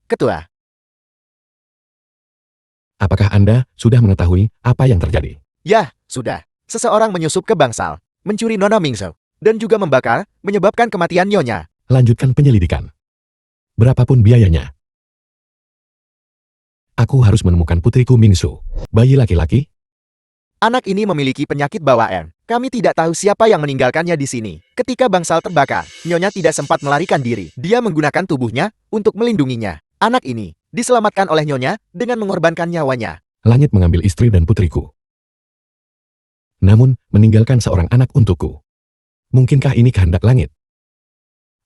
Ketua. Apakah Anda sudah mengetahui apa yang terjadi? Ya, sudah. Seseorang menyusup ke bangsal, mencuri Nona Mingzhou, dan juga membakar, menyebabkan kematian nyonya. Lanjutkan penyelidikan. Berapapun biayanya. Aku harus menemukan putriku Mingsu. Bayi laki-laki? Anak ini memiliki penyakit bawaan. Kami tidak tahu siapa yang meninggalkannya di sini. Ketika bangsal terbakar, nyonya tidak sempat melarikan diri. Dia menggunakan tubuhnya untuk melindunginya. Anak ini diselamatkan oleh nyonya dengan mengorbankan nyawanya. Langit mengambil istri dan putriku. Namun, meninggalkan seorang anak untukku. Mungkinkah ini kehendak langit?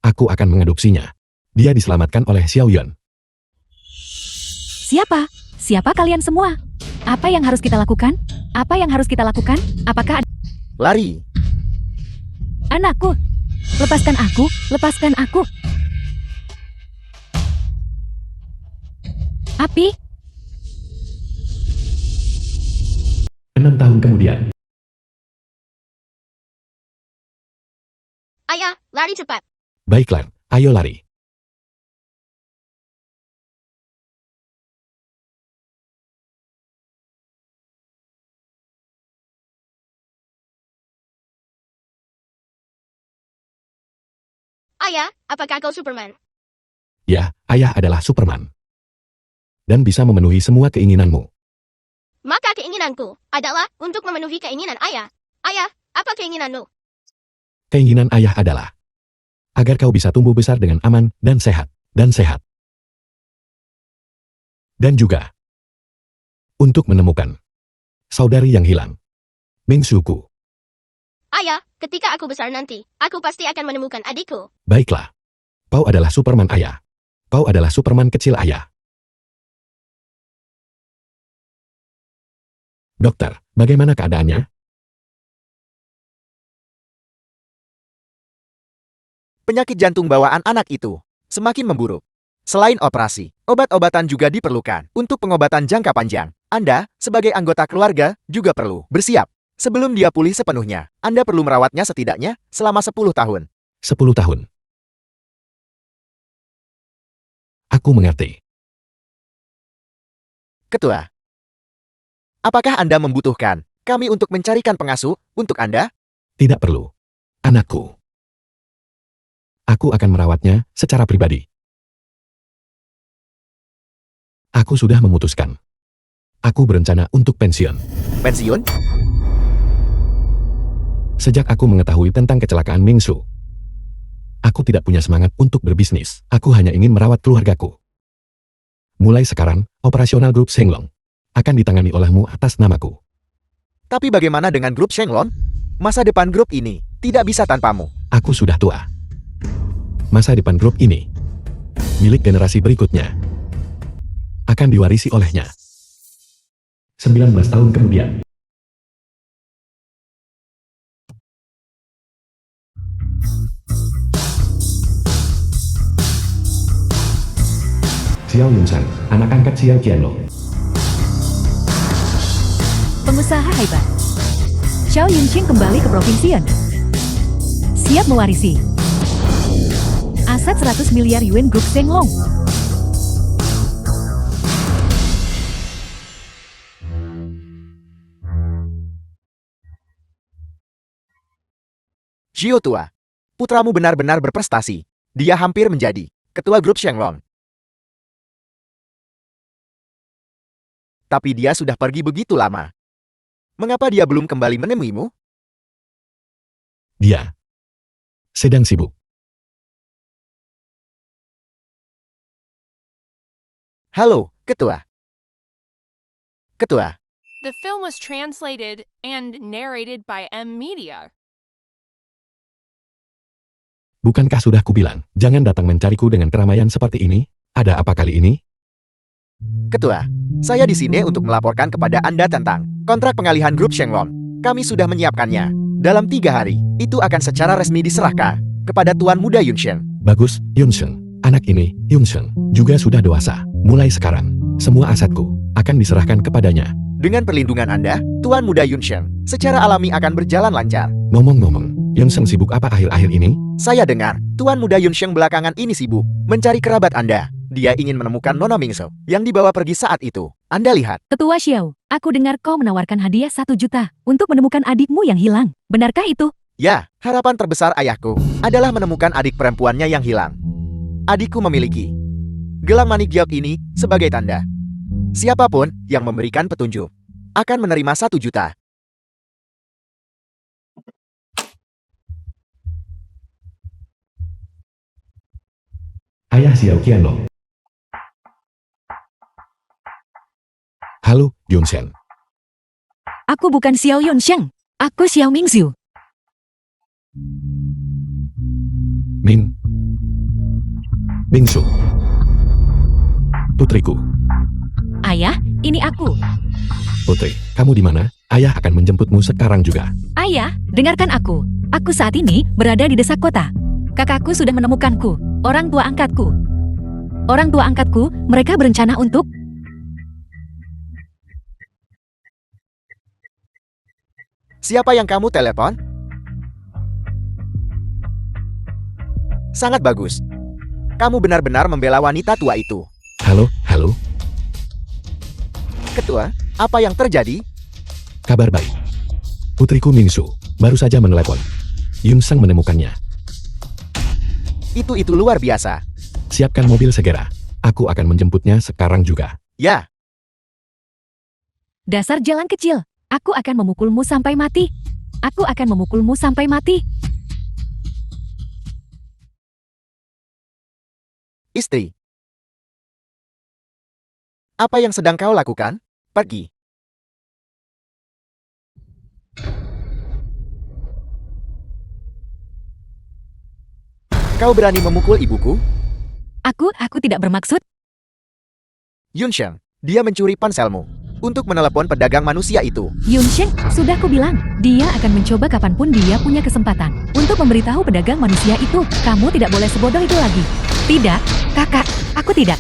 Aku akan mengadopsinya. Dia diselamatkan oleh Xiao Yuan. Siapa? Siapa kalian semua? Apa yang harus kita lakukan? Apa yang harus kita lakukan? Apakah Lari. anakku? Lepaskan aku, lepaskan aku. Api, 6 tahun kemudian. Ayah, lari cepat. Baiklah, ayo lari. Ayah, apakah kau Superman? Ya, ayah adalah Superman. Dan bisa memenuhi semua keinginanmu. Maka keinginanku adalah untuk memenuhi keinginan ayah. Ayah, apa keinginanmu? Keinginan ayah adalah agar kau bisa tumbuh besar dengan aman dan sehat. Dan juga untuk menemukan saudari yang hilang, Mingsuku. Ayah, ketika aku besar nanti, aku pasti akan menemukan adikku. Baiklah. Kau adalah Superman ayah. Kau adalah Superman kecil ayah. Dokter, bagaimana keadaannya? Penyakit jantung bawaan anak itu semakin memburuk. Selain operasi, obat-obatan juga diperlukan untuk pengobatan jangka panjang. Anda, sebagai anggota keluarga, juga perlu bersiap. Sebelum dia pulih sepenuhnya, Anda perlu merawatnya setidaknya selama 10 tahun. 10 tahun. Aku mengerti. Ketua. Apakah Anda membutuhkan kami untuk mencarikan pengasuh untuk Anda? Tidak perlu. Anakku. Aku akan merawatnya secara pribadi. Aku sudah memutuskan. Aku berencana untuk pensiun. Pensiun? Sejak aku mengetahui tentang kecelakaan Mingsu, aku tidak punya semangat untuk berbisnis. Aku hanya ingin merawat keluargaku. Mulai sekarang, operasional grup Shenglong akan ditangani olehmu atas namaku. Tapi bagaimana dengan grup Shenglong? Masa depan grup ini tidak bisa tanpamu. Aku sudah tua. Masa depan grup ini, milik generasi berikutnya, akan diwarisi olehnya. 19 tahun kemudian. Xiao Yunsan, anak angkat Xiao Qianlong. pengusaha hebat. Xiao Yunqing kembali ke provinsi Yan. Siap mewarisi aset 100 miliar yuan grup Shenglong. Xiao tua, putramu benar-benar berprestasi. Dia hampir menjadi ketua grup Shenglong. Tapi dia sudah pergi begitu lama. Mengapa dia belum kembali menemuimu? Dia sedang sibuk. Halo, Ketua. Ketua, The film was translated and narrated by M Media. Bukankah sudah kubilang, jangan datang mencariku dengan keramaian seperti ini? Ada apa kali ini? Ketua, saya di sini untuk melaporkan kepada Anda tentang kontrak pengalihan grup Shenglong. Kami sudah menyiapkannya. Dalam 3 hari, itu akan secara resmi diserahkan kepada Tuan Muda Yunsheng. Bagus, Yunsheng. Anak ini, Yunsheng, juga sudah dewasa. Mulai sekarang, semua asetku akan diserahkan kepadanya. Dengan perlindungan Anda, Tuan Muda Yunsheng secara alami akan berjalan lancar. Ngomong-ngomong, Yunsheng sibuk apa akhir-akhir ini? Saya dengar, Tuan Muda Yunsheng belakangan ini sibuk mencari kerabat Anda Dia ingin menemukan Nona Mingsu yang dibawa pergi saat itu. Anda lihat. Ketua Xiao, aku dengar kau menawarkan hadiah 1 juta untuk menemukan adikmu yang hilang. Benarkah itu? Ya, harapan terbesar ayahku adalah menemukan adik perempuannya yang hilang. Adikku memiliki gelang manik giok ini sebagai tanda. Siapapun yang memberikan petunjuk akan menerima 1 juta. Ayah Xiao Qianlong. Halo, Yunsheng. Aku bukan Xiao Yunsheng. Aku Xiao Mingzhu. Mingsu. Putriku. Ayah, ini aku. Putri, kamu di mana? Ayah akan menjemputmu sekarang juga. Ayah, dengarkan aku. Aku saat ini berada di desa kota. Kakakku sudah menemukanku. Orang tua angkatku. Orang tua angkatku, mereka berencana untuk... Siapa yang kamu telepon? Sangat bagus. Kamu benar-benar membela wanita tua itu. Halo. Ketua, apa yang terjadi? Kabar baik. Putriku Mingsu baru saja menelepon. Yunsheng menemukannya. Itu luar biasa. Siapkan mobil segera. Aku akan menjemputnya sekarang juga. Ya, Dasar jalan kecil. Aku akan memukulmu sampai mati. Aku akan memukulmu sampai mati. istri. Apa yang sedang kau lakukan? Pergi. Kau berani memukul ibuku? Aku tidak bermaksud. Yunsheng, dia mencuri ponselmu untuk menelepon pedagang manusia itu. Yunsheng, sudah kubilang, dia akan mencoba kapanpun dia punya kesempatan untuk memberitahu pedagang manusia itu. Kamu tidak boleh sebodoh itu lagi. Tidak, kakak, aku tidak.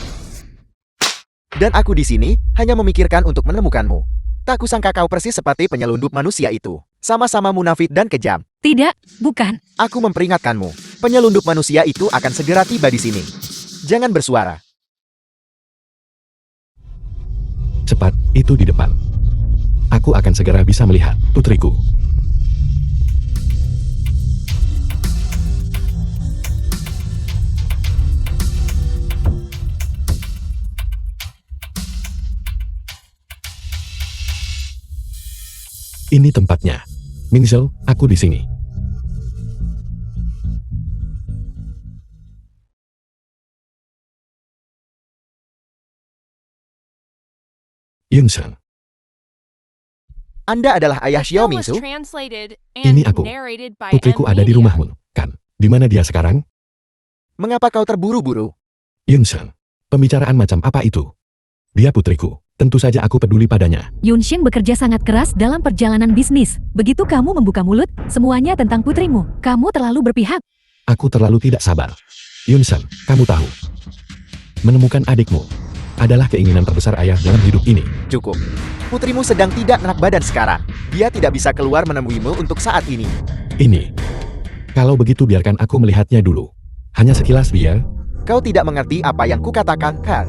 Dan aku di sini hanya memikirkan untuk menemukanmu. Tak kusangka kau persis seperti penyelundup manusia itu. Sama-sama munafik dan kejam. Tidak, bukan. Aku memperingatkanmu. Penyelundup manusia itu akan segera tiba di sini. Jangan bersuara. Cepat, itu di depan. Aku akan segera bisa melihat, putriku. Ini tempatnya. Mingzhou, aku di sini. Yunsheng, Anda adalah ayah Xiao That was Mingsu? translated Ini and aku. narrated by Putriku M ada di Media. rumahmu, kan? Di mana dia sekarang? Mengapa kau terburu-buru? Yunsheng, pembicaraan macam apa itu? Dia putriku. Tentu saja aku peduli padanya. Yunsheng bekerja sangat keras dalam perjalanan bisnis. Begitu kamu membuka mulut, semuanya tentang putrimu. Kamu terlalu berpihak. Aku terlalu tidak sabar. Yunsheng, kamu tahu. Menemukan adikmu adalah keinginan terbesar ayah dalam hidup ini. Cukup. Putrimu sedang tidak enak badan sekarang. Dia tidak bisa keluar menemuimu untuk saat ini. Ini. Kalau begitu biarkan aku melihatnya dulu. Hanya sekilas biar. Kau tidak mengerti apa yang kukatakan, kan?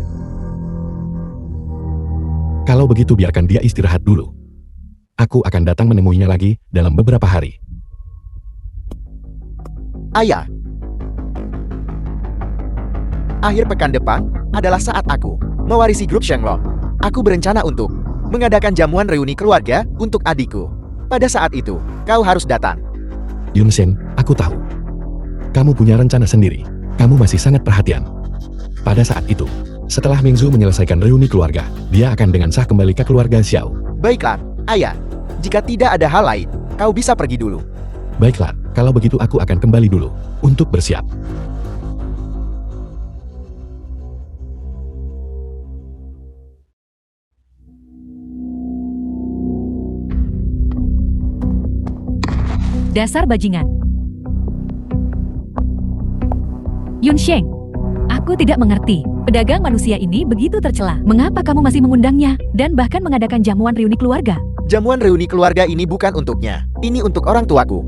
Kalau begitu biarkan dia istirahat dulu. Aku akan datang menemuinya lagi dalam beberapa hari. Ayah. Akhir pekan depan adalah saat aku mewarisi grup Shenglong. Aku berencana untuk mengadakan jamuan reuni keluarga untuk adikku. Pada saat itu, kau harus datang. Yunsheng, aku tahu. Kamu punya rencana sendiri. Kamu masih sangat perhatian. Pada saat itu, setelah Mingzhou menyelesaikan reuni keluarga, dia akan dengan sah kembali ke keluarga Xiao. Baiklah, ayah. Jika tidak ada hal lain, kau bisa pergi dulu. Baiklah, kalau begitu aku akan kembali dulu untuk bersiap. Dasar bajingan. Yunsheng, aku tidak mengerti. Pedagang manusia ini begitu tercela. Mengapa kamu masih mengundangnya dan bahkan mengadakan jamuan reuni keluarga? Jamuan reuni keluarga ini bukan untuknya. Ini untuk orang tuaku.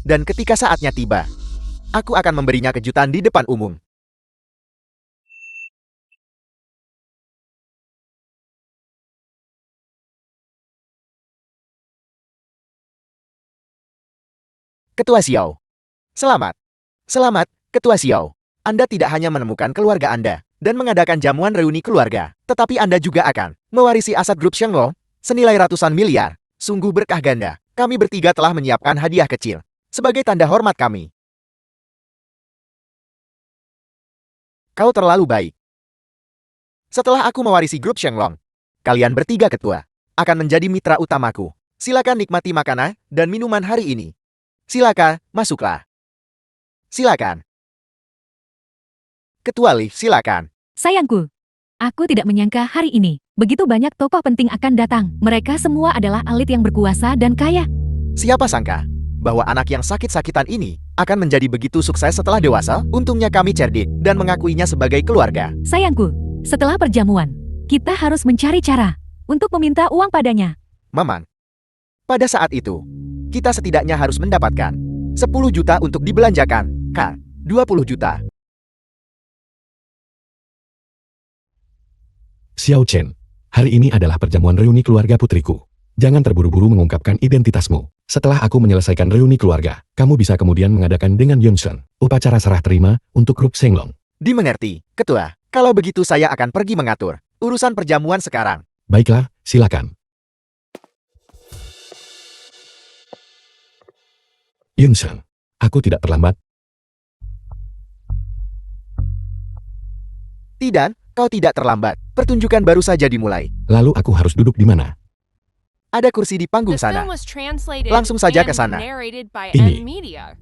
Dan ketika saatnya tiba, Aku akan memberinya kejutan di depan umum. Ketua Xiao. Selamat. Selamat, Ketua Xiao. Anda tidak hanya menemukan keluarga Anda dan mengadakan jamuan reuni keluarga, tetapi Anda juga akan mewarisi aset grup Shenglong senilai ratusan miliar. Sungguh berkah ganda. Kami bertiga telah menyiapkan hadiah kecil sebagai tanda hormat kami. Kau terlalu baik. Setelah aku mewarisi grup Shenglong, kalian bertiga ketua akan menjadi mitra utamaku. Silakan nikmati makanan dan minuman hari ini. Silakan, masuklah. Silakan. Ketua Li, silakan. Sayangku, aku tidak menyangka hari ini begitu banyak tokoh penting akan datang. Mereka semua adalah elit yang berkuasa dan kaya. Siapa sangka bahwa anak yang sakit-sakitan ini akan menjadi begitu sukses setelah dewasa? Untungnya kami cerdik dan mengakuinya sebagai keluarga. Sayangku, setelah perjamuan, kita harus mencari cara untuk meminta uang padanya. Mamang, pada saat itu, kita setidaknya harus mendapatkan 10 juta untuk dibelanjakan. Kak, 20 juta. Xiao Chen, hari ini adalah perjamuan reuni keluarga putriku. Jangan terburu-buru mengungkapkan identitasmu. Setelah aku menyelesaikan reuni keluarga, kamu bisa kemudian mengadakan dengan Yunsheng upacara serah terima untuk grup Shenglong. Dimengerti, Ketua. Kalau begitu saya akan pergi mengatur urusan perjamuan sekarang. Baiklah, silakan. Yunsheng, aku tidak terlambat. Tidak, kau tidak terlambat. Pertunjukan baru saja dimulai. Lalu aku harus duduk di mana? Ada kursi di panggung The sana. film was translated Langsung saja ke and sana. narrated by Ini. M-Media.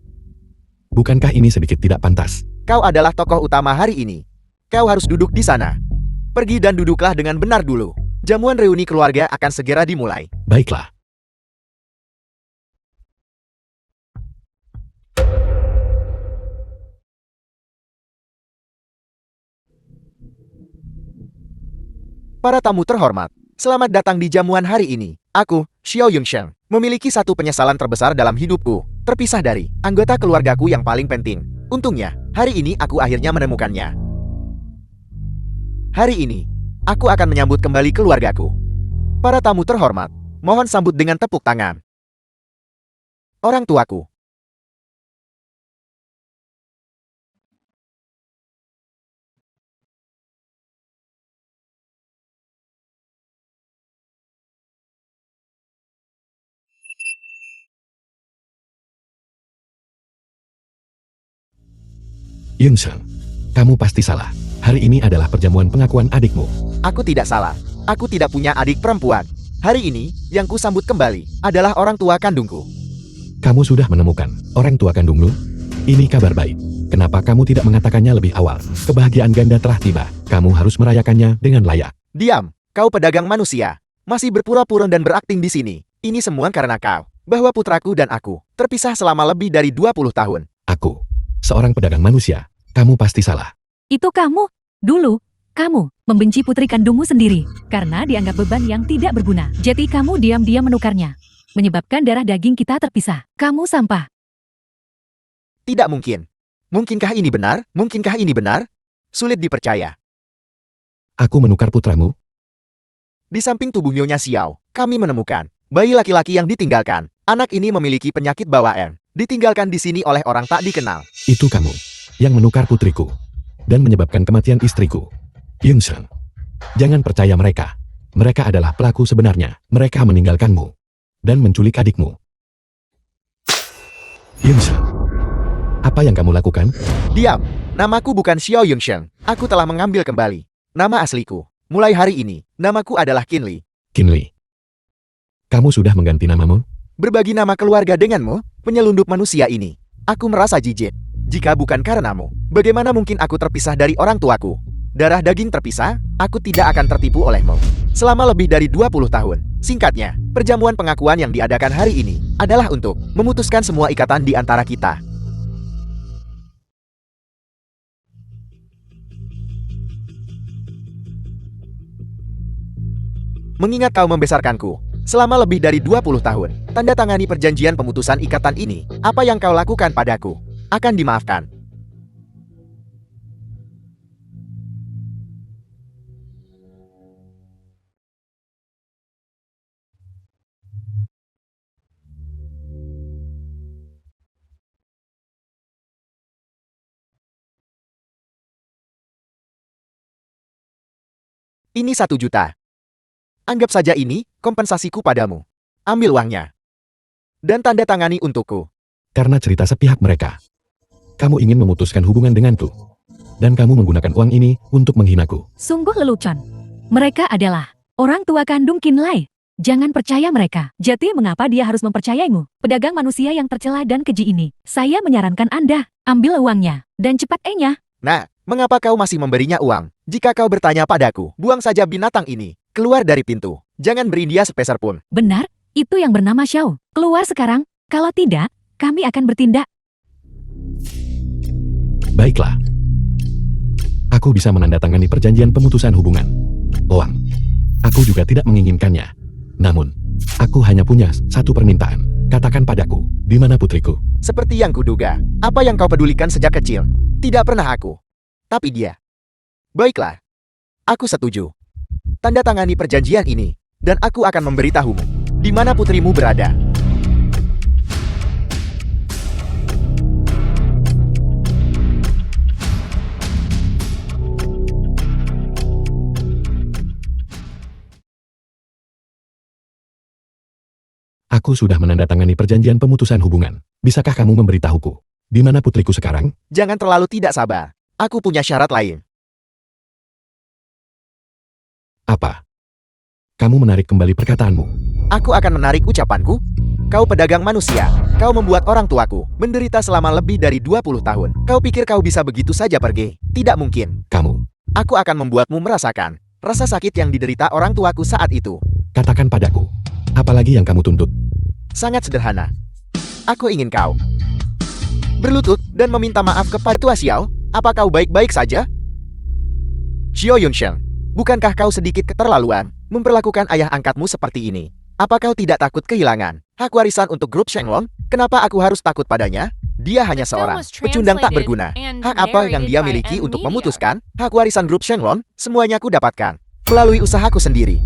Bukankah ini sedikit tidak pantas? Kau adalah tokoh utama hari ini. Kau harus duduk di sana. Pergi dan duduklah dengan benar dulu. Jamuan reuni keluarga akan segera dimulai. Baiklah. Para tamu terhormat, selamat datang di jamuan hari ini. Aku, Xiao Yunsheng, memiliki satu penyesalan terbesar dalam hidupku, terpisah dari anggota keluargaku yang paling penting. Untungnya, hari ini aku akhirnya menemukannya. Hari ini, aku akan menyambut kembali keluargaku. Para tamu terhormat, mohon sambut dengan tepuk tangan. Orang tuaku. Yunsheng, kamu pasti salah. Hari ini adalah perjamuan pengakuan adikmu. Aku tidak salah. Aku tidak punya adik perempuan. Hari ini, yang ku sambut kembali adalah orang tua kandungku. Kamu sudah menemukan orang tua kandungmu? Ini kabar baik. Kenapa kamu tidak mengatakannya lebih awal? Kebahagiaan ganda telah tiba. Kamu harus merayakannya dengan layak. Diam, kau pedagang manusia. Masih berpura-pura dan berakting di sini. Ini semua karena kau. Bahwa putraku dan aku terpisah selama lebih dari 20 tahun. Aku, seorang pedagang manusia. Kamu pasti salah. Itu kamu. Dulu, kamu membenci putri kandungmu sendiri karena dianggap beban yang tidak berguna. Jadi kamu diam-diam menukarnya, menyebabkan darah daging kita terpisah. Kamu sampah. Tidak mungkin. Mungkinkah ini benar? Mungkinkah ini benar? Sulit dipercaya. Aku menukar putramu. Di samping tubuh Nyonya Xiao, kami menemukan bayi laki-laki yang ditinggalkan. Anak ini memiliki penyakit bawaan. Ditinggalkan di sini oleh orang tak dikenal. Itu kamu yang menukar putriku dan menyebabkan kematian istriku. Yunsheng, jangan percaya mereka. Mereka adalah pelaku sebenarnya. Mereka meninggalkanmu dan menculik adikmu. Yunsheng, apa yang kamu lakukan? Diam. Namaku bukan Xiao Yunsheng. Aku telah mengambil kembali nama asliku. Mulai hari ini, namaku adalah Qinli. Qinli, kamu sudah mengganti namamu? Berbagi nama keluarga denganmu, penyelundup manusia ini. Aku merasa jijik. Jika bukan karenamu, bagaimana mungkin aku terpisah dari orang tuaku? Darah daging terpisah, aku tidak akan tertipu olehmu. Selama lebih dari 20 tahun. Singkatnya, perjamuan pengakuan yang diadakan hari ini adalah untuk memutuskan semua ikatan di antara kita. Mengingat kau membesarkanku selama lebih dari 20 tahun, tanda tangani perjanjian pemutusan ikatan ini. Apa yang kau lakukan padaku? akan dimaafkan. Ini 1 juta. Anggap saja ini kompensasiku padamu. Ambil uangnya. Dan tanda tangani untukku. Karena cerita sepihak mereka. Kamu ingin memutuskan hubungan denganku. Dan kamu menggunakan uang ini untuk menghinaku. Sungguh lelucon. Mereka adalah orang tua kandung Kinlay. Jangan percaya mereka. Jati, mengapa dia harus mempercayaimu? Pedagang manusia yang tercela dan keji ini. Saya menyarankan Anda, ambil uangnya. Dan cepat E-nya. Nah, mengapa kau masih memberinya uang? Jika kau bertanya padaku, buang saja binatang ini. Keluar dari pintu. Jangan beri dia sepeser pun. Benar, itu yang bernama Xiao. Keluar sekarang. Kalau tidak, kami akan bertindak. Baiklah. Aku bisa menandatangani perjanjian pemutusan hubungan. Uang. Aku juga tidak menginginkannya. Namun, aku hanya punya satu permintaan. Katakan padaku, di mana putriku? Seperti yang kuduga. Apa yang kau pedulikan sejak kecil? Tidak pernah aku. Tapi dia. Baiklah. Aku setuju. Tanda tangani perjanjian ini. Dan aku akan memberitahumu. Di mana putrimu berada. Aku sudah menandatangani perjanjian pemutusan hubungan. Bisakah kamu memberitahuku? Di mana putriku sekarang? Jangan terlalu tidak sabar. Aku punya syarat lain. Apa? Kamu menarik kembali perkataanmu. Aku akan menarik ucapanku. Kau pedagang manusia. Kau membuat orang tuaku menderita selama lebih dari 20 tahun. Kau pikir kau bisa begitu saja pergi? Tidak mungkin. Kamu. Aku akan membuatmu merasakan rasa sakit yang diderita orang tuaku saat itu. Katakan padaku. Apalagi yang kamu tuntut? Sangat sederhana. Aku ingin kau berlutut dan meminta maaf kepada Tua Xiao. Apa kau baik-baik saja? Xiao Yunsheng, bukankah kau sedikit keterlaluan memperlakukan ayah angkatmu seperti ini? Apa kau tidak takut kehilangan hak warisan untuk grup Shenglong? Kenapa aku harus takut padanya? Dia hanya seorang pecundang tak berguna. Hak apa yang dia miliki untuk memutuskan hak warisan grup Shenglong? Semuanya ku dapatkan melalui usahaku sendiri.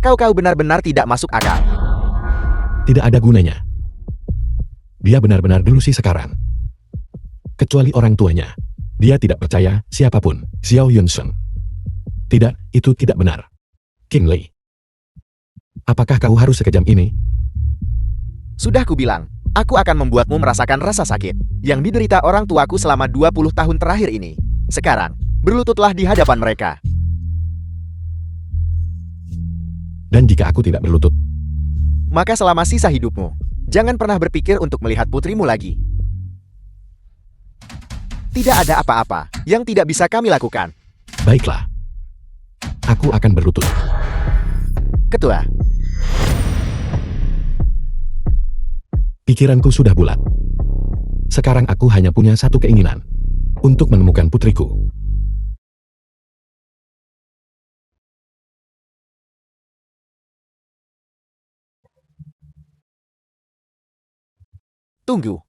Kau benar-benar tidak masuk akal. Tidak ada gunanya. Dia benar-benar delusi sekarang. Kecuali orang tuanya. Dia tidak percaya siapapun. Xiao Yunsheng. Tidak, itu tidak benar. Kinlay. Apakah kau harus sekejam ini? Sudah kubilang, aku akan membuatmu merasakan rasa sakit yang diderita orang tuaku selama 20 tahun terakhir ini. Sekarang, berlututlah di hadapan mereka. Dan jika aku tidak berlutut, Maka selama sisa hidupmu, jangan pernah berpikir untuk melihat putrimu lagi. Tidak ada apa-apa yang tidak bisa kami lakukan. baiklah. Aku akan berlutut. Ketua, Pikiranku sudah bulat. Sekarang aku hanya punya satu keinginan. Untuk menemukan putriku. tunggu.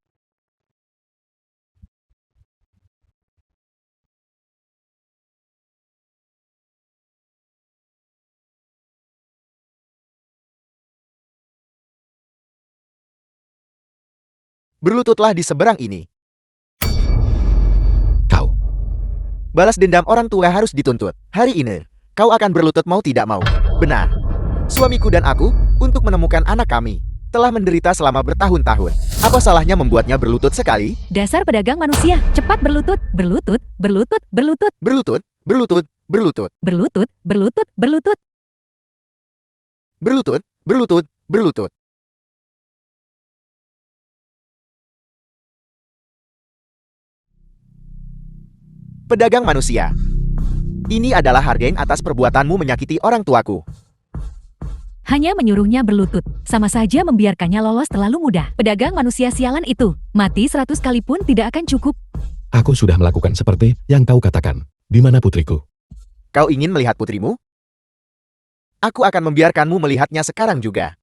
Berlututlah di seberang ini. Kau. Balas dendam orang tua harus dituntut. Hari ini, kau akan berlutut mau tidak mau. Benar. Suamiku dan aku, untuk menemukan anak kami, telah menderita selama bertahun-tahun. Apa salahnya membuatnya berlutut sekali? Dasar pedagang manusia, cepat berlutut, berlutut, berlutut, berlutut, Berlutut, berlutut, berlutut, berlutut, berlutut, berlutut. berlutut, berlutut, berlutut. Pedagang manusia. Ini adalah hargain atas perbuatanmu menyakiti orang tuaku. Hanya menyuruhnya berlutut, sama saja membiarkannya lolos terlalu mudah. Pedagang manusia sialan itu, mati 100 kali pun tidak akan cukup. Aku sudah melakukan seperti yang kau katakan. Di mana putriku? Kau ingin melihat putrimu? Aku akan membiarkanmu melihatnya sekarang juga.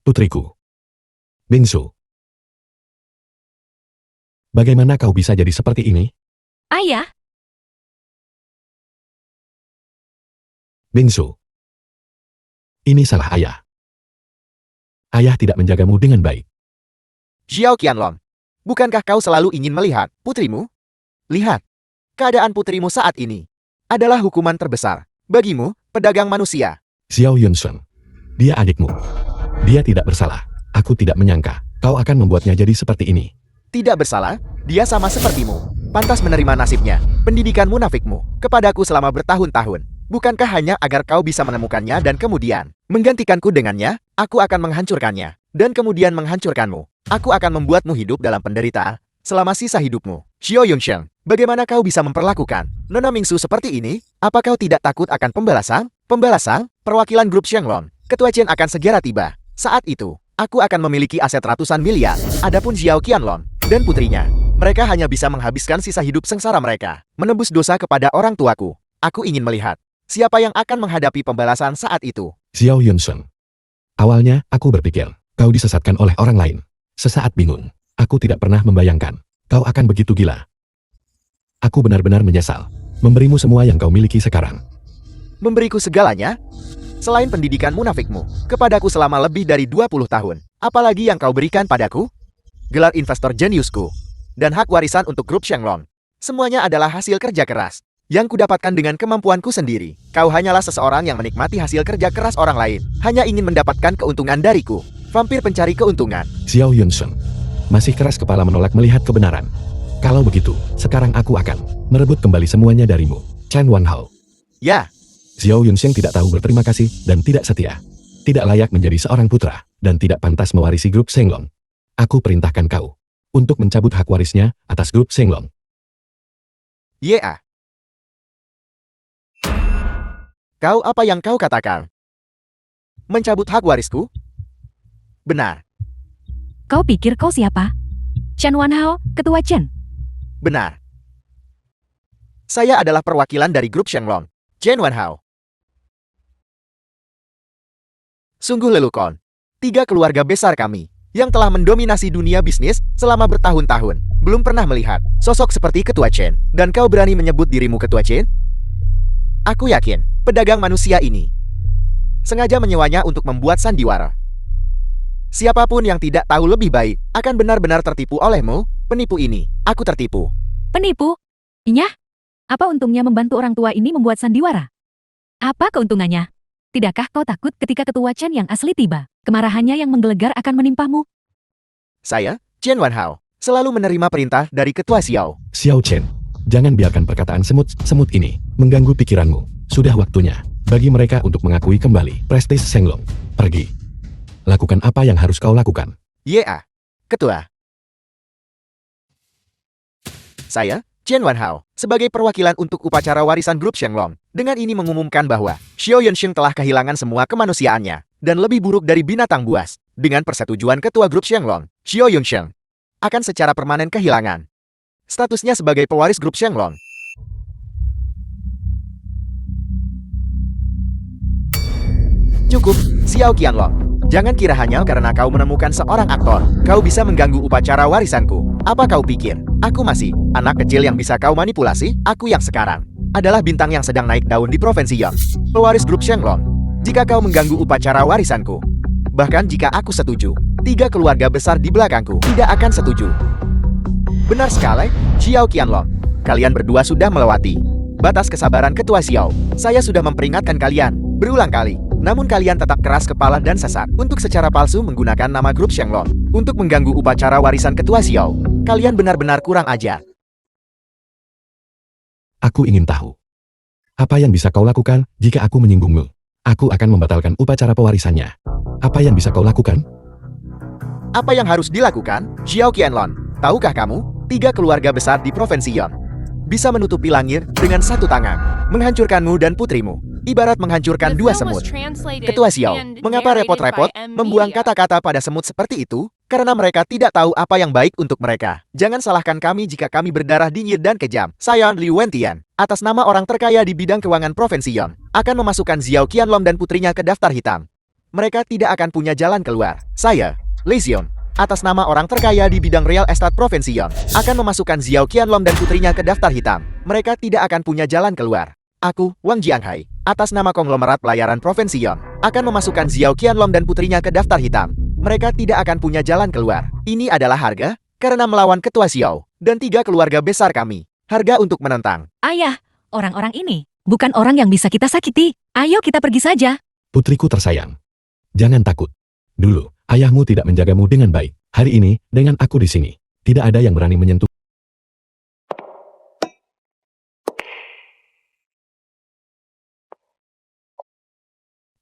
Putriku. Bingsu. Bagaimana kau bisa jadi seperti ini? Ayah, Bingsu. Ini salah ayah. Ayah tidak menjagamu dengan baik. Xiao Qianlong, bukankah kau selalu ingin melihat putrimu? Lihat, keadaan putrimu saat ini adalah hukuman terbesar bagimu, pedagang manusia. Xiao Yunsheng. Dia adikmu. Dia tidak bersalah. Aku tidak menyangka kau akan membuatnya jadi seperti ini. Tidak bersalah, dia sama sepertimu. Pantas menerima nasibnya, pendidikan munafikmu, kepadaku selama bertahun-tahun. Bukankah hanya agar kau bisa menemukannya dan kemudian menggantikanku dengannya, aku akan menghancurkannya, dan kemudian menghancurkanmu. Aku akan membuatmu hidup dalam penderitaan selama sisa hidupmu. Xiao Yunsheng, bagaimana kau bisa memperlakukan Nona Mingsu seperti ini? Apa kau tidak takut akan pembalasan? Pembalasan? Perwakilan grup Shenglong, Ketua Chen akan segera tiba. Saat itu, aku akan memiliki aset ratusan miliar. Adapun Xiao Qianlong dan putrinya, mereka hanya bisa menghabiskan sisa hidup sengsara mereka, menebus dosa kepada orang tuaku. Aku ingin melihat siapa yang akan menghadapi pembalasan saat itu. Xiao Yunsheng. Awalnya, aku berpikir, kau disesatkan oleh orang lain. Sesaat bingung. Aku tidak pernah membayangkan, kau akan begitu gila. Aku benar-benar menyesal, memberimu semua yang kau miliki sekarang. Memberiku segalanya? Selain pendidikan munafikmu, kepadaku selama lebih dari 20 tahun. Apalagi yang kau berikan padaku? Gelar investor jeniusku, dan hak warisan untuk grup Shenglong. Semuanya adalah hasil kerja keras yang kudapatkan dengan kemampuanku sendiri. Kau hanyalah seseorang yang menikmati hasil kerja keras orang lain, hanya ingin mendapatkan keuntungan dariku. Vampir pencari keuntungan. Xiao Yunsheng masih keras kepala menolak melihat kebenaran. Kalau begitu, sekarang aku akan merebut kembali semuanya darimu. Chen Wanhao. Ya, Xiao Yunsheng tidak tahu berterima kasih dan tidak setia. Tidak layak menjadi seorang putra, dan tidak pantas mewarisi grup Shenglong. Aku perintahkan kau untuk mencabut hak warisnya atas grup Shenglong. ya. Kau apa yang kau katakan? Mencabut hak warisku? Benar, kau pikir kau siapa? Chen Wanhao, Ketua Chen. benar. Saya adalah perwakilan dari grup Shenglong, Chen Wanhao. Sungguh lelucon. 3 keluarga besar kami, yang telah mendominasi dunia bisnis selama bertahun-tahun, belum pernah melihat sosok seperti Ketua Chen. Dan kau berani menyebut dirimu Ketua Chen? Aku yakin, pedagang manusia ini sengaja menyewanya untuk membuat sandiwara. Siapapun yang tidak tahu lebih baik, akan benar-benar tertipu olehmu, penipu ini. Aku tertipu. Penipu? Inyah? Apa untungnya membantu orang tua ini membuat sandiwara? Apa keuntungannya? Tidakkah kau takut ketika Ketua Chen yang asli tiba? Kemarahannya yang menggelegar akan menimpamu. Saya, Chen Wanhao, selalu menerima perintah dari Ketua Xiao. Xiao Chen, jangan biarkan perkataan semut ini mengganggu pikiranmu. Sudah waktunya bagi mereka untuk mengakui kembali prestis Shenglong. Pergi. Lakukan apa yang harus kau lakukan. Ya, Ketua. Saya, Chen Wanhao, sebagai perwakilan untuk upacara warisan grup Shenglong, dengan ini mengumumkan bahwa Xiao Yunsheng telah kehilangan semua kemanusiaannya, dan lebih buruk dari binatang buas. Dengan persetujuan Ketua grup Shenglong, Xiao Yunsheng akan secara permanen kehilangan statusnya sebagai pewaris grup Shenglong. Cukup, Xiao Qianlong. Jangan kira hanya karena kau menemukan seorang aktor, kau bisa mengganggu upacara warisanku. Apa kau pikir, aku masih anak kecil yang bisa kau manipulasi? Aku yang sekarang adalah bintang yang sedang naik daun di provinsi Yang, pewaris grup Shenglong. Jika kau mengganggu upacara warisanku, bahkan jika aku setuju, 3 keluarga besar di belakangku tidak akan setuju. Benar sekali, Xiao Qianlong. Kalian berdua sudah melewati batas kesabaran Ketua Xiao. Saya sudah memperingatkan kalian berulang kali. Namun kalian tetap keras kepala dan sesat untuk secara palsu menggunakan nama grup Shenglong untuk mengganggu upacara warisan Ketua Xiao. Kalian benar-benar kurang ajar. Aku ingin tahu. Apa yang bisa kau lakukan jika aku menyinggungmu? Aku akan membatalkan upacara pewarisannya. Apa yang bisa kau lakukan? Apa yang harus dilakukan? Xiao Qianlong, tahukah kamu, 3 keluarga besar di provinsi Yang bisa menutupi langit dengan 1 tangan, menghancurkanmu dan putrimu. Ibarat menghancurkan 2 semut. Ketua Xiao, mengapa repot-repot membuang kata-kata pada semut seperti itu? Karena mereka tidak tahu apa yang baik untuk mereka. Jangan salahkan kami jika kami berdarah dingin dan kejam. Saya Liu Wentian, atas nama orang terkaya di bidang keuangan provinsi Yang, akan memasukkan Xiao Qianlong dan putrinya ke daftar hitam. mereka tidak akan punya jalan keluar. Saya, Lesion, atas nama orang terkaya di bidang real estate Provinsi Yon, akan memasukkan Xiao Qianlong dan putrinya ke daftar hitam. Mereka tidak akan punya jalan keluar. Aku, Wang Jianghai, atas nama konglomerat pelayaran Provinsi Yon, akan memasukkan Xiao Qianlong dan putrinya ke daftar hitam. Mereka tidak akan punya jalan keluar. Ini adalah harga, karena melawan Ketua Xiao, dan 3 keluarga besar kami. Harga untuk menentang. Ayah, orang-orang ini bukan orang yang bisa kita sakiti. Ayo kita pergi saja. Putriku tersayang. Jangan takut. Dulu, ayahmu tidak menjagamu dengan baik. Hari ini, dengan aku di sini, tidak ada yang berani menyentuh.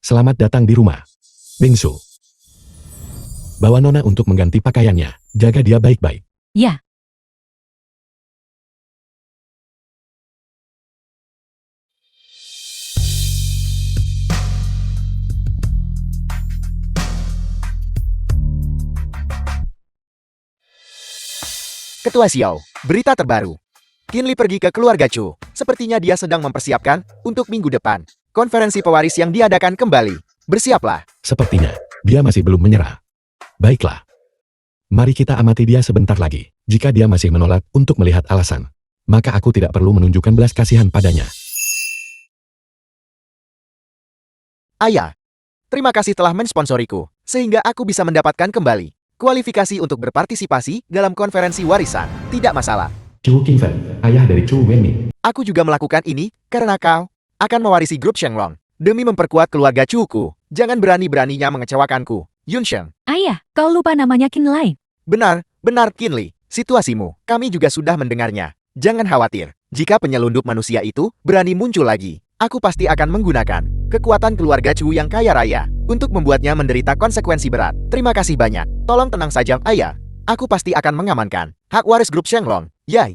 Selamat datang di rumah. Bingsu. Bawa Nona untuk mengganti pakaiannya. Jaga dia baik-baik. Ya, Ketua Xiao, berita terbaru. Qinli pergi ke keluarga Chu. Sepertinya dia sedang mempersiapkan untuk minggu depan konferensi pewaris yang diadakan kembali. Bersiaplah. Sepertinya, dia masih belum menyerah. Baiklah. Mari kita amati dia sebentar lagi. Jika dia masih menolak untuk melihat alasan, maka aku tidak perlu menunjukkan belas kasihan padanya. Ayah, terima kasih telah mensponsoriku, sehingga aku bisa mendapatkan kembali kualifikasi untuk berpartisipasi dalam konferensi warisan. Tidak masalah. Chu Qingfen, ayah dari Chu Wenming. Aku juga melakukan ini karena kau akan mewarisi grup Shenglong. Demi memperkuat keluarga Chuku, jangan berani-beraninya mengecewakanku. Yunsheng. ayah, kau lupa namanya Qinlai. Benar, benar Qinli. Situasimu, kami juga sudah mendengarnya. Jangan khawatir. Jika penyelundup manusia itu berani muncul lagi, aku pasti akan menggunakan kekuatan keluarga Chu yang kaya raya untuk membuatnya menderita konsekuensi berat. Terima kasih banyak. Tolong tenang saja, ayah. Aku pasti akan mengamankan hak waris grup Shenglong. Ya.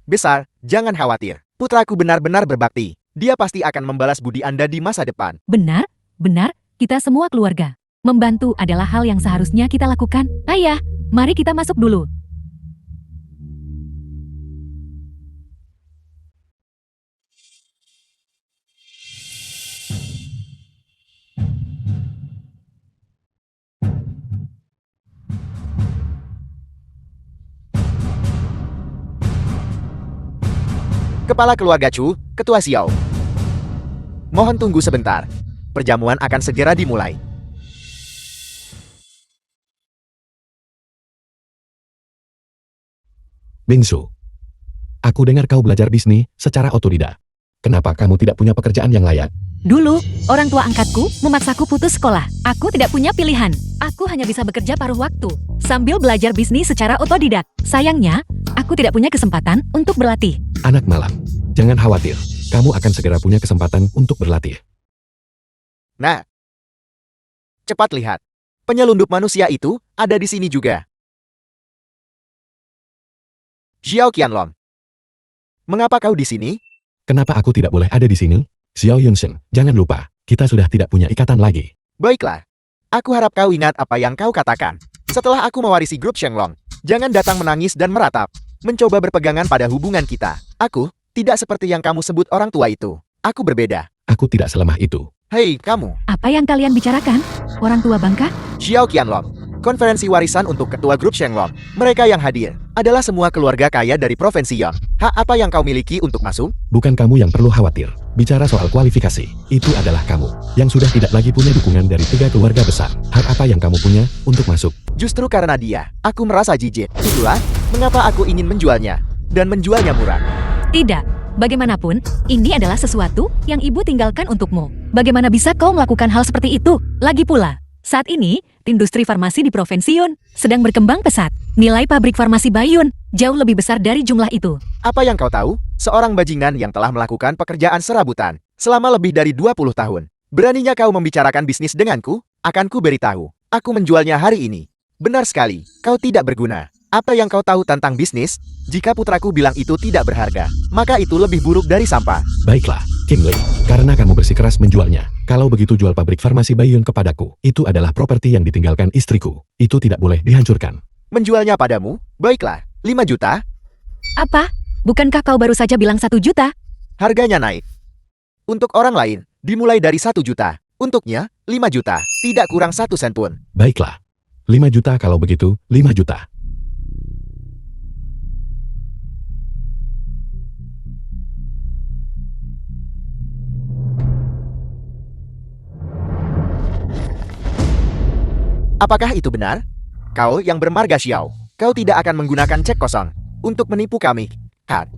Besar, jangan khawatir. Putraku benar-benar berbakti. Dia pasti akan membalas budi Anda di masa depan. Benar, kita semua keluarga. Membantu adalah hal yang seharusnya kita lakukan. Ayah, mari kita masuk dulu. Kepala keluarga Chu, Ketua Xiao. Mohon tunggu sebentar. Perjamuan akan segera dimulai. Bingsu. Aku dengar kau belajar bisnis secara otodidak. Kenapa kamu tidak punya pekerjaan yang layak? Dulu, orang tua angkatku memaksaku putus sekolah. Aku tidak punya pilihan. Aku hanya bisa bekerja paruh waktu, sambil belajar bisnis secara otodidak. Sayangnya, aku tidak punya kesempatan untuk berlatih. Anak malam, jangan khawatir. Kamu akan segera punya kesempatan untuk berlatih. Nah, cepat lihat. Penyelundup manusia itu ada di sini juga. Xiao Qianlong. Mengapa kau di sini? Kenapa aku tidak boleh ada di sini? Xiao Yunsheng, jangan lupa, kita sudah tidak punya ikatan lagi. Baiklah. Aku harap kau ingat apa yang kau katakan. Setelah aku mewarisi grup Shenglong, jangan datang menangis dan meratap. Mencoba berpegangan pada hubungan kita. Aku tidak seperti yang kamu sebut orang tua itu. Aku berbeda. Aku tidak selemah itu. Hei, kamu. Apa yang kalian bicarakan? Orang tua bangka? Xiao Qianlong. Konferensi warisan untuk ketua grup Shenglong. Mereka yang hadir adalah semua keluarga kaya dari Provinsi Yon. Hak apa yang kau miliki untuk masuk? Bukan kamu yang perlu khawatir. Bicara soal kualifikasi, itu adalah kamu, yang sudah tidak lagi punya dukungan dari 3 keluarga besar. Hak apa yang kamu punya untuk masuk? Justru karena dia, aku merasa jijik. Itulah mengapa aku ingin menjualnya. Dan menjualnya murah. Tidak. Bagaimanapun, ini adalah sesuatu yang ibu tinggalkan untukmu. Bagaimana bisa kau melakukan hal seperti itu? Lagi pula, saat ini, industri farmasi di Provinsi Yun sedang berkembang pesat. Nilai pabrik farmasi Baiyun jauh lebih besar dari jumlah itu. Apa yang kau tahu? Seorang bajingan yang telah melakukan pekerjaan serabutan selama lebih dari 20 tahun. Beraninya kau membicarakan bisnis denganku? Akan ku beritahu. Aku menjualnya hari ini. Benar sekali, kau tidak berguna. Apa yang kau tahu tentang bisnis? Jika putraku bilang itu tidak berharga, maka itu lebih buruk dari sampah. Baiklah, Qinlei, karena kamu bersikeras menjualnya. Kalau begitu jual pabrik farmasi Baiyun kepadaku. Itu adalah properti yang ditinggalkan istriku. Itu tidak boleh dihancurkan. Menjualnya padamu? Baiklah, 5 juta. Apa? Bukankah kau baru saja bilang 1 juta? Harganya naik. Untuk orang lain, dimulai dari 1 juta. Untuknya, 5 juta, tidak kurang 1 sen pun. Baiklah. 5 juta kalau begitu, 5 juta. Apakah itu benar? Kau yang bermarga Xiao, kau tidak akan menggunakan cek kosong untuk menipu kami, kan?